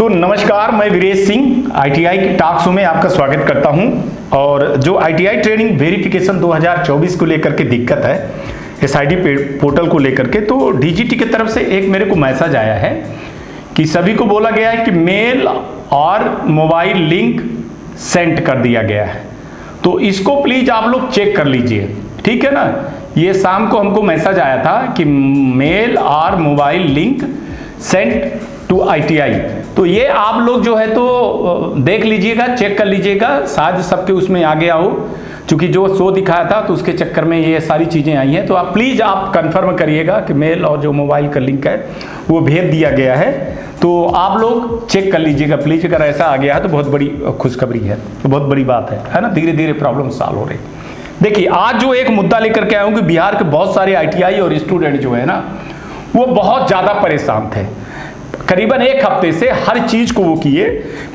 तो नमस्कार, मैं वीरेश सिंह आईटीआई की टॉक शो में आपका स्वागत करता हूं। और जो आईटीआई ट्रेनिंग वेरिफिकेशन 2024 को लेकर के दिक्कत है एसआईडी पोर्टल को लेकर के, तो डीजीटी की तरफ से एक मेरे को मैसेज आया है कि सभी को बोला गया है कि मेल और मोबाइल लिंक सेंड कर दिया गया है। तो इसको प्लीज आप लोग चेक कर लीजिए, ठीक है ना। ये शाम को हमको मैसेज आया था कि मेल और mobile link send to ITI. तो ये आप लोग जो है तो देख लीजिएगा, चेक कर लीजिएगा, शायद सबके उसमें आ गया हो, क्योंकि जो शो दिखाया था तो उसके चक्कर में ये सारी चीज़ें आई हैं। तो आप प्लीज़ आप कंफर्म करिएगा कि मेल और जो मोबाइल का लिंक है वो भेज दिया गया है। तो आप लोग चेक कर लीजिएगा प्लीज़, अगर ऐसा आ गया है तो बहुत बड़ी खुशखबरी है, तो बहुत बड़ी बात है ना। धीरे धीरे प्रॉब्लम सॉल्व हो रही। देखिए, आज जो एक मुद्दा लेकर के आया हूँ कि बिहार के बहुत सारे आईटीआई और स्टूडेंट जो है ना वो बहुत ज़्यादा परेशान थे। करीबन एक हफ्ते से हर चीज़ को वो किए,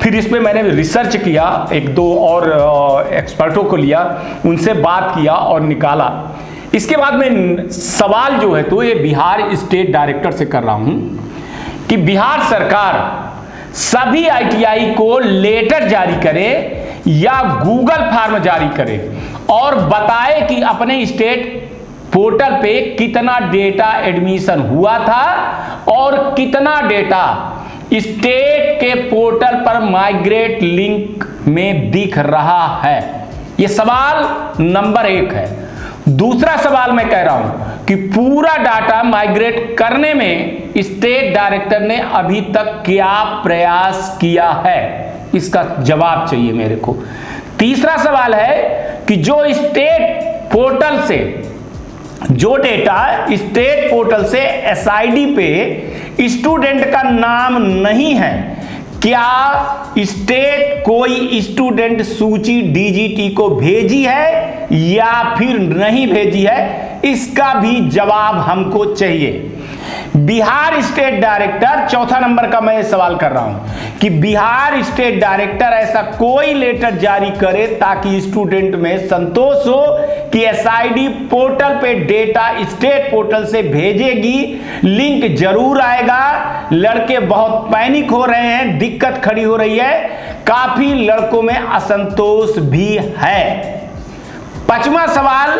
फिर इस पे मैंने रिसर्च किया, एक दो और एक्सपर्टों को लिया, उनसे बात किया और निकाला। इसके बाद में सवाल जो है तो ये बिहार स्टेट डायरेक्टर से कर रहा हूँ कि बिहार सरकार सभी आईटीआई को लेटर जारी करे या गूगल फॉर्म जारी करे और बताए कि अपने स्टेट पोर्टल पे कितना डेटा एडमिशन हुआ था और कितना डेटा स्टेट के पोर्टल पर माइग्रेट लिंक में दिख रहा है। यह सवाल नंबर 1 है। दूसरा सवाल मैं कह रहा हूं कि पूरा डाटा माइग्रेट करने में स्टेट डायरेक्टर ने अभी तक क्या प्रयास किया है, इसका जवाब चाहिए मेरे को। तीसरा सवाल है कि जो स्टेट पोर्टल से जो डेटा स्टेट पोर्टल से एसआईडी पे स्टूडेंट का नाम नहीं है, क्या स्टेट कोई स्टूडेंट सूची डीजीटी को भेजी है या फिर नहीं भेजी है, इसका भी जवाब हमको चाहिए। बिहार स्टेट डायरेक्टर, चौथा नंबर का मैं सवाल कर रहा हूं कि बिहार स्टेट डायरेक्टर ऐसा कोई लेटर जारी करे ताकि स्टूडेंट में संतोष हो कि एसआईडी पोर्टल पे डेटा स्टेट पोर्टल से भेजेगी, लिंक जरूर आएगा। लड़के बहुत पैनिक हो रहे हैं, दिक्कत खड़ी हो रही है, काफी लड़कों में असंतोष भी है। पांचवा सवाल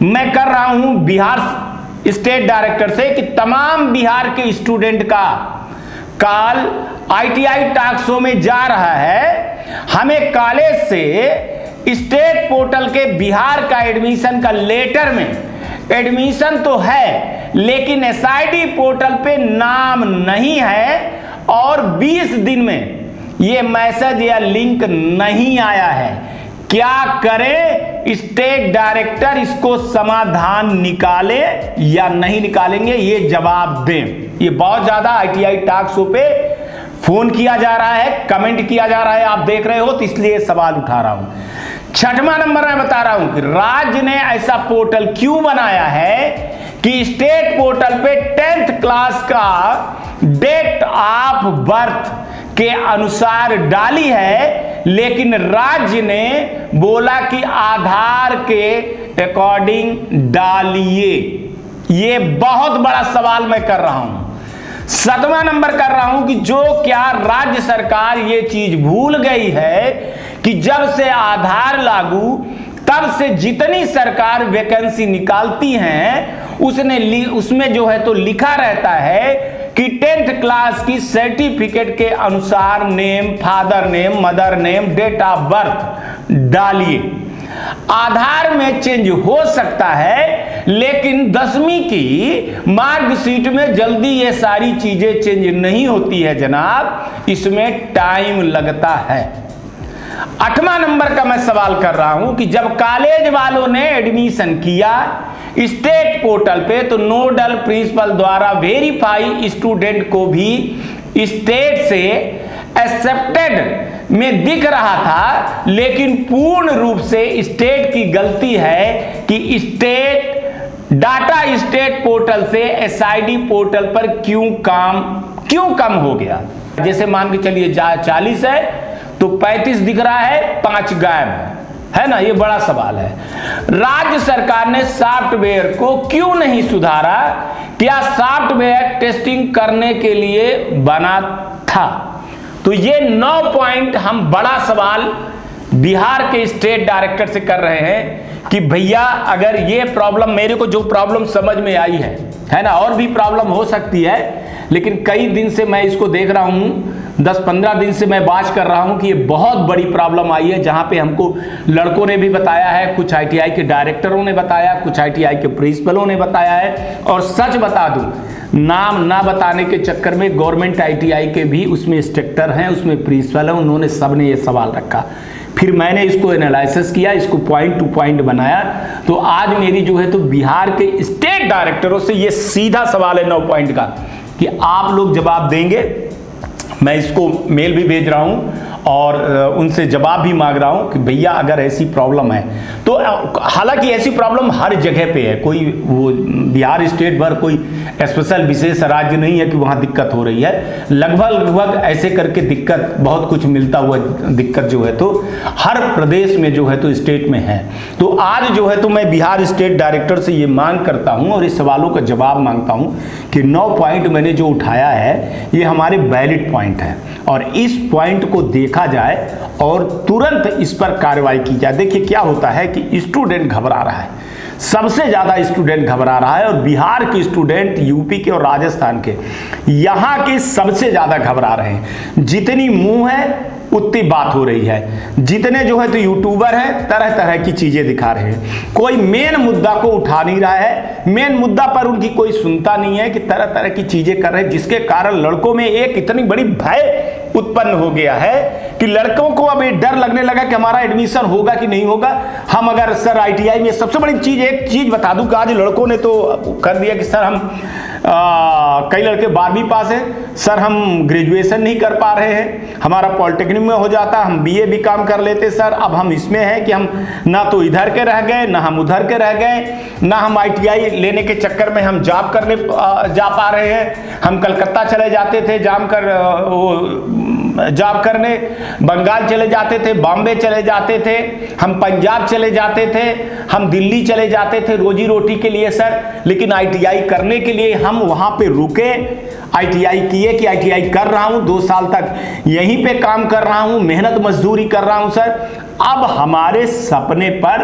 मैं कर रहा हूं बिहार स्टेट डायरेक्टर से कि तमाम बिहार के स्टूडेंट का कॉल आईटीआई टॉक शो में जा रहा है। हमें कॉलेज से स्टेट पोर्टल के बिहार का एडमिशन का लेटर में एडमिशन तो है लेकिन एसआईडी पोर्टल पे नाम नहीं है और 20 दिन में ये मैसेज या लिंक नहीं आया है। क्या करें? स्टेट डायरेक्टर इसको समाधान निकाले या नहीं निकालेंगे, ये जवाब दें। ये बहुत ज्यादा आईटीआई टॉक शो पे फोन किया जा रहा है, कमेंट किया जा रहा है, आप देख रहे हो, तो इसलिए सवाल उठा रहा हूं। छठवां नंबर मैं बता रहा हूं कि राज्य ने ऐसा पोर्टल क्यों बनाया है कि स्टेट पोर्टल पे 10th क्लास का डेट ऑफ बर्थ के अनुसार डाली है, लेकिन राज्य ने बोला कि आधार के अकॉर्डिंग डालिए। ये बहुत बड़ा सवाल मैं कर रहा हूं। 7वां नंबर कर रहा हूं कि जो क्या राज्य सरकार ये चीज भूल गई है कि जब से आधार लागू तब से जितनी सरकार वैकेंसी निकालती हैं उसमें जो है तो लिखा रहता है कि 10th क्लास की सर्टिफिकेट के अनुसार name, father name, mother name, date of birth डालिए। आधार में चेंज हो सकता है लेकिन 10वीं की मार्कशीट में जल्दी ये सारी चीजें चेंज नहीं होती है जनाब, इसमें टाइम लगता है। 8वां नंबर का मैं सवाल कर रहा हूं कि जब कॉलेज वालों ने एडमिशन किया स्टेट पोर्टल पे तो नोडल प्रिंसिपल द्वारा वेरीफाई स्टूडेंट को भी स्टेट से एक्सेप्टेड में दिख रहा था, लेकिन पूर्ण रूप से स्टेट की गलती है कि स्टेट डाटा स्टेट पोर्टल से एसआईडी पोर्टल पर क्यों कम हो गया। जैसे मान के चलिए 40 है तो 35 दिख रहा है, 5 गायब है ना। ये बड़ा सवाल है। राज्य सरकार ने सॉफ्टवेयर को क्यों नहीं सुधारा? क्या सॉफ्टवेयर टेस्टिंग करने के लिए बना था? तो ये 9 पॉइंट हम बड़ा सवाल बिहार के स्टेट डायरेक्टर से कर रहे हैं कि भैया अगर ये प्रॉब्लम, मेरे को जो प्रॉब्लम समझ में आई है ना, और भी प्रॉब्लम हो सकती है, लेकिन कई दिन से मैं इसको देख रहा हूँ, 10-15 दिन से मैं बात कर रहा हूँ कि ये बहुत बड़ी प्रॉब्लम आई है, जहाँ पे हमको लड़कों ने भी बताया है, कुछ आईटीआई के डायरेक्टरों ने बताया, कुछ आईटीआई के प्रिंसिपलों ने बताया है। और सच बता दूं, नाम ना बताने के चक्कर में गवर्नमेंट आईटीआई के भी उसमें इंस्ट्रक्टर हैं, उसमें प्रिंसिपल हैं, उन्होंने सबने ये सवाल रखा। फिर मैंने इसको एनालिसिस किया, इसको पॉइंट टू पॉइंट बनाया, तो आज मेरी जो है तो बिहार के स्टेट डायरेक्टरों से ये सीधा सवाल है 9 पॉइंट का कि आप लोग जवाब देंगे। मैं इसको मेल भी भेज रहा हूं और उनसे जवाब भी मांग रहा हूं कि भैया अगर ऐसी प्रॉब्लम है तो, हालांकि ऐसी प्रॉब्लम हर जगह पे है, कोई वो बिहार स्टेट भर कोई स्पेशल विशेष राज्य नहीं है कि वहां दिक्कत हो रही है। लगभग ऐसे करके दिक्कत बहुत कुछ मिलता हुआ दिक्कत जो है तो हर प्रदेश में जो है तो स्टेट में है। तो आज जो है तो मैं बिहार स्टेट डायरेक्टर से ये मांग करता हूं और इस सवालों का जवाब मांगता हूं कि 9 पॉइंट मैंने जो उठाया है ये हमारे वैलिड पॉइंट है और इस पॉइंट को देखा जाए और तुरंत इस पर कार्रवाई की जाए। देखिए क्या होता है कि स्टूडेंट घबरा रहा है, सबसे ज्यादा स्टूडेंट घबरा रहा है और बिहार के स्टूडेंट, यूपी के और राजस्थान के, यहाँ के सबसे ज्यादा घबरा रहे हैं। जितनी मुंह है उतनी बात हो रही है, जितने जो है तो यूट्यूबर हैं तरह तरह की चीजें दिखा रहे हैं, कोई मेन मुद्दा को उठा नहीं रहा है, मेन मुद्दा पर उनकी कोई सुनता नहीं है कि तरह तरह की चीजें कर रहे हैं, जिसके कारण लड़कों में एक इतनी बड़ी भय उत्पन्न हो गया है कि लड़कों को अब ये डर लगने लगा कि हमारा एडमिशन होगा कि नहीं होगा। हम अगर सर आईटीआई में, सबसे बड़ी चीज, एक चीज बता दूं कि आज लड़कों ने तो कर दिया कि सर हम कई लड़के 12वीं पास हैं, सर हम ग्रेजुएशन नहीं कर पा रहे हैं, हमारा पॉलिटेक्निक में हो जाता, हम बीए भी काम कर लेते सर, अब हम इसमें हैं कि हम ना तो इधर के रह गए ना हम उधर के रह गए, ना हम आईटीआई लेने के चक्कर में हम जॉब करने जा पा रहे हैं। हम कलकत्ता चले जाते थे जॉब करने, बंगाल चले जाते थे, बॉम्बे चले जाते थे, हम पंजाब चले जाते थे, हम दिल्ली चले जाते थे रोजी रोटी के लिए सर, लेकिन आईटीआई करने के लिए हम वहां पे रुके, आईटीआई किए कि आईटीआई कर रहा हूं, 2 साल तक यहीं पे काम कर रहा हूं, मेहनत मजदूरी कर रहा हूं सर। अब हमारे सपने पर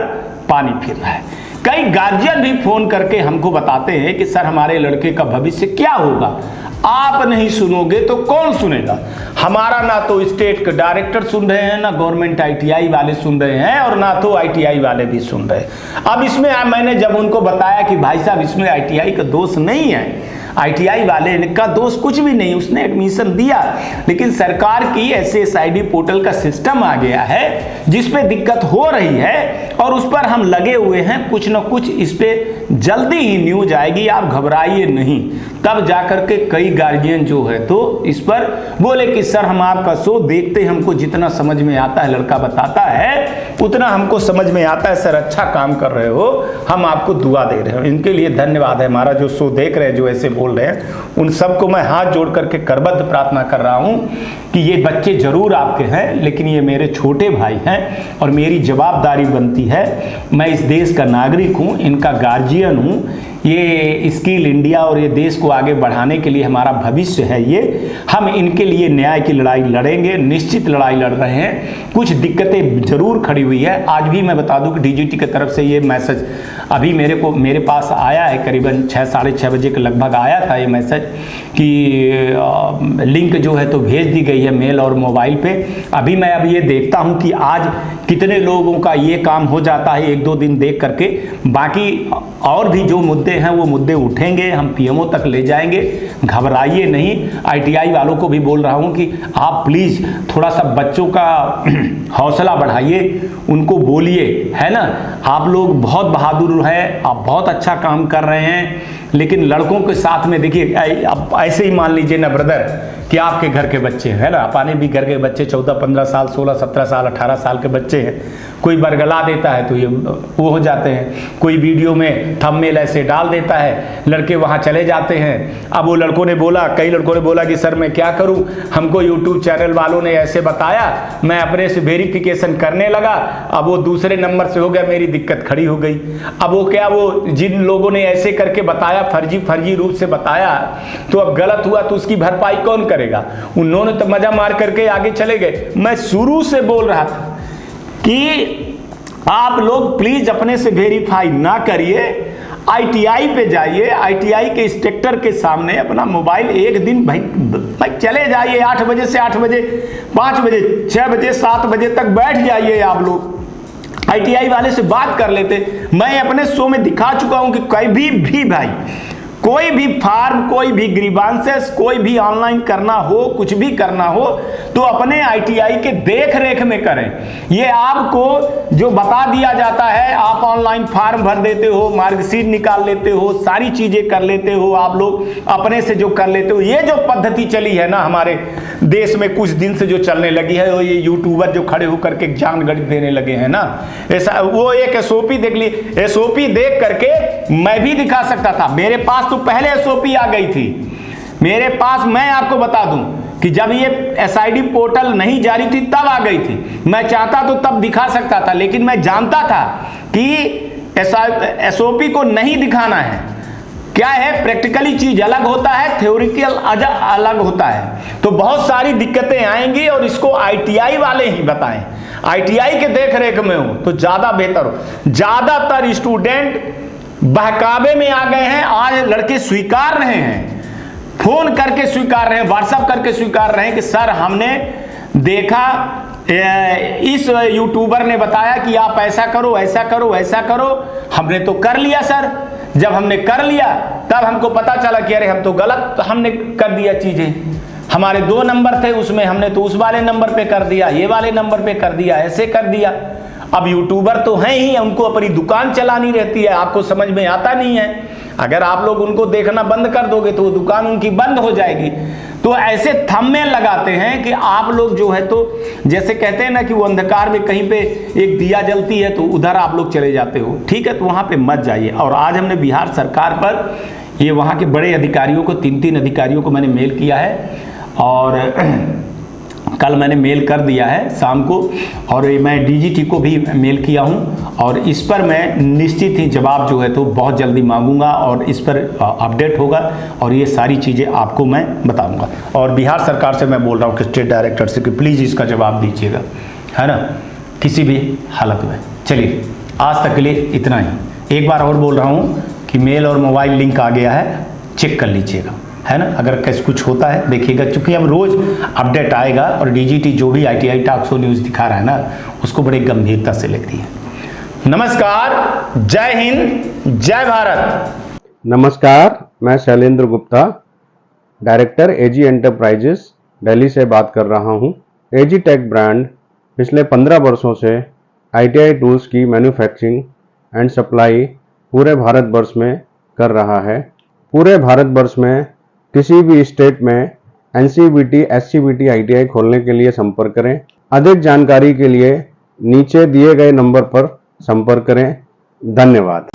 पानी फिर रहा है। कई गार्जियन भी फोन करके हमको बताते हैं कि सर हमारे लड़के का भविष्य क्या होगा। आप नहीं सुनोगे तो कौन सुनेगा? हमारा ना तो स्टेट के डायरेक्टर सुन रहे हैं, ना गवर्नमेंट आईटीआई वाले सुन रहे हैं और ना तो आईटीआई वाले भी सुन रहे हैं। अब इसमें मैंने जब उनको बताया कि भाई साहब इसमें आईटीआई का दोष नहीं है, आईटीआई वाले का दोष कुछ भी नहीं, उसने एडमिशन दिया, लेकिन सरकार की SSID पोर्टल का सिस्टम आ गया है जिसपे दिक्कत हो रही है और उस पर हम लगे हुए हैं, कुछ न कुछ इस पे जल्दी ही न्यूज आएगी, आप घबराइए नहीं। तब जाकर के कई गार्जियन जो है तो इस पर बोले कि सर हम आपका शो देखते, हमको जितना समझ में आता है, लड़का बताता है उतना हमको समझ में आता है सर, अच्छा काम कर रहे हो, हम आपको दुआ दे रहे हो। इनके लिए धन्यवाद है। हमारा जो शो देख रहे हैं, जो ऐसे बोल रहे हैं, उन सबको मैं हाथ जोड़ करके करबद्ध प्रार्थना कर रहा हूं कि ये बच्चे जरूर आपके हैं, लेकिन ये मेरे छोटे भाई हैं और मेरी जवाबदारी बनती है, मैं इस देश का नागरिक हूं, इनका गार्जियन हूं, ये स्किल इंडिया और ये देश को आगे बढ़ाने के लिए हमारा भविष्य है ये, हम इनके लिए न्याय की लड़ाई लड़ेंगे, निश्चित लड़ाई लड़ रहे हैं। कुछ दिक्कतें जरूर खड़ी हुई है। आज भी मैं बता दूं कि डीजीटी की तरफ से ये मैसेज अभी मेरे पास आया है, करीबन 6-6:30 बजे के लगभग आया था ये मैसेज कि लिंक जो है तो भेज दी गई है मेल और मोबाइल पे। अभी मैं ये देखता हूं कि आज कितने लोगों का ये काम हो जाता है 1-2 दिन देख करके। बाकी और भी जो मुद्दे हैं वो मुद्दे उठेंगे, हम पीएमओ तक ले जाएंगे, घबराइए नहीं। आईटीआई वालों को भी बोल रहा हूं कि आप प्लीज थोड़ा सा बच्चों का हौसला बढ़ाइए, उनको बोलिए, है ना, आप लोग बहुत बहादुर हैं, आप बहुत अच्छा काम कर रहे हैं, लेकिन लड़कों के साथ में देखिए, अब ऐसे ही मान लीजिए ना ब्रदर कि आपके घर के बच्चे हैं, है ना, अपने भी घर के बच्चे 14-15 साल, 16-17 साल, 18 साल के बच्चे हैं, कोई बरगला देता है तो ये वो हो जाते हैं, कोई वीडियो में थंबनेल ऐसे डाल देता है, लड़के वहाँ चले जाते हैं। अब वो लड़कों ने बोला, कई लड़कों ने बोला कि सर मैं क्या करूँ, हमको यूट्यूब चैनल वालों ने ऐसे बताया, मैं अपने से वेरिफिकेशन करने लगा, अब वो दूसरे नंबर से हो गया, मेरी दिक्कत खड़ी हो गई। अब वो क्या, वो जिन लोगों ने ऐसे करके बताया बताया, फर्जी रूप से बताया, तो अब गलत हुआ तो उसकी भरपाई कौन करेगा? उन्होंने तो मजा मार करके आगे चले गए। मैं शुरू से बोल रहा था कि आप लोग प्लीज अपने से वेरीफाई ना करिए, ITI पे जाइए, ITI के इंस्ट्रक्टर के सामने अपना मोबाइल एक दिन भाई चले जाइए, 8 बजे से 8 बजे, 5 बजे, 6 बजे, 7 बजे तक बैठ जाइए। आप लोग ITI वाले से बात कर लेते। मैं अपने शो में दिखा चुका हूं कि कभी भी भाई कोई भी फार्म, कोई भी ग्रीवांसेस, कोई भी ऑनलाइन करना हो, कुछ भी करना हो तो अपने ITI के देख रेख में करें। ये आपको जो बता दिया जाता है, आप ऑनलाइन फार्म भर देते हो, मार्कशीट निकाल लेते हो, सारी चीजें कर लेते हो, आप लोग अपने से जो कर लेते हो। ये जो पद्धति चली है ना हमारे देश में कुछ दिन से जो चलने लगी है, वो ये यूट्यूबर जो खड़े होकर के एग्जाम गणित देने लगे हैं ना, ऐसा वो एक SOP देख ली, SOP देख करके मैं भी दिखा सकता था। मेरे पास तो पहले SOP आ गई थी मेरे पास। मैं आपको बता दूं कि जब ये SID पोर्टल नहीं जारी थी तब आ गई थी। मैं चाहता तो तब दिखा सकता था, लेकिन मैं जानता था कि SOP को नहीं दिखाना है। क्या है, प्रैक्टिकली चीज अलग होता है, थ्योरिटिकल अलग होता है, तो बहुत सारी दिक्कतें आएंगी और इसको ITI वाले ही बताएं। ITI के देख रेख में हो तो ज्यादा बेहतर हो। ज्यादातर स्टूडेंट बहकावे में आ गए हैं। आज लड़के स्वीकार रहे हैं, फोन करके स्वीकार रहे हैं, व्हाट्सएप करके स्वीकार रहे हैं कि सर हमने देखा, इस यूट्यूबर ने बताया कि आप ऐसा करो, ऐसा करो, ऐसा करो, हमने तो कर लिया सर। जब हमने कर लिया तब हमको पता चला कि अरे हम तो गलत हमने कर दिया चीजें। हमारे 2 नंबर थे उसमें, हमने तो उस वाले नंबर पे कर दिया, ये वाले नंबर पे कर दिया, ऐसे कर दिया। अब यूट्यूबर तो हैं ही, उनको अपनी दुकान चलानी रहती है, आपको समझ में आता नहीं है। अगर आप लोग उनको देखना बंद कर दोगे तो वो दुकान उनकी बंद हो जाएगी। तो ऐसे थंबनेल लगाते हैं कि आप लोग जो है, तो जैसे कहते हैं ना कि वो अंधकार में कहीं पे एक दिया जलती है तो उधर आप लोग चले जाते हो, ठीक है, तो वहां पे मत जाइए। और आज हमने बिहार सरकार पर, ये वहां के बड़े अधिकारियों को, 3 अधिकारियों को मैंने मेल किया है और कल मैंने मेल कर दिया है शाम को, और मैं DGT को भी मेल किया हूं, और इस पर मैं निश्चित ही जवाब जो है तो बहुत जल्दी मांगूंगा और इस पर अपडेट होगा और ये सारी चीज़ें आपको मैं बताऊंगा। और बिहार सरकार से मैं बोल रहा हूं कि स्टेट डायरेक्टर से कि प्लीज़ इसका जवाब दीजिएगा, है ना, किसी भी हालत में। चलिए आज तक के लिए इतना ही। एक बार और बोल रहा हूँ कि मेल और मोबाइल लिंक आ गया है, चेक कर लीजिएगा, है ना। अगर कैसे कुछ होता है देखिएगा, क्योंकि अब रोज अपडेट आएगा और DGT जो भी ITI टॉक शो न्यूज़ दिखा रहा है ना, उसको बड़ी गंभीरता से लेती है। नमस्कार, जय हिंद, जय भारत। नमस्कार, मैं Shailendra Gupta, director AG enterprises Delhi से बात कर रहा हूं। AG टेक ब्रांड पिछले 15 वर्षों से ITI टूल्स की मैन्युफैक्चरिंग एंड सप्लाई पूरे भारतवर्ष में कर रहा है। पूरे भारतवर्ष में किसी भी स्टेट में NCVT, SCVT ITI खोलने के लिए संपर्क करें। अधिक जानकारी के लिए नीचे दिए गए नंबर पर संपर्क करें। धन्यवाद।